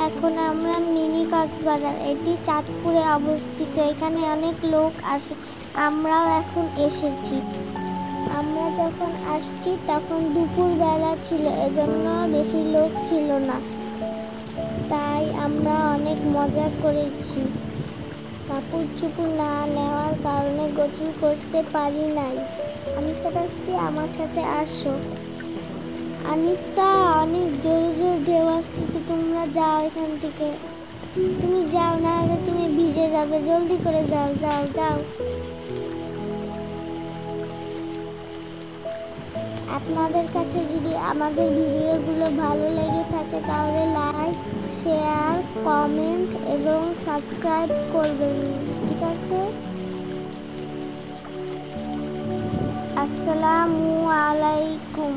এখন আমরা মিনি কক্সবাজার, এটি চাঁদপুরে অবস্থিত। এখানে অনেক লোক আসে, আমরাও এখন এসেছি। আমরা যখন আসছি তখন দুপুরবেলা ছিল, এজন্য বেশি লোক ছিল না, তাই আমরা অনেক মজা করেছি। কাপড় চোপড় না নেওয়ার কারণে গোসল করতে পারি নাই। আনিসা তাসফি, আমার সাথে আসো। আনিসা, অনেক জোরে জোরে ঢেউ আসতেছে, তোমরা যাও এখান থেকে। তুমি যাও, না হলে তুমি ভিজে যাবে। জলদি করে যাও, যাও যাও। আপনাদের কাছে যদি আমাদের ভিডিওগুলো ভালো লেগে থাকে তাহলে লাইক, শেয়ার, কমেন্ট এবং সাবস্ক্রাইব করবেন, ঠিক আছে? আসসালামু আলাইকুম।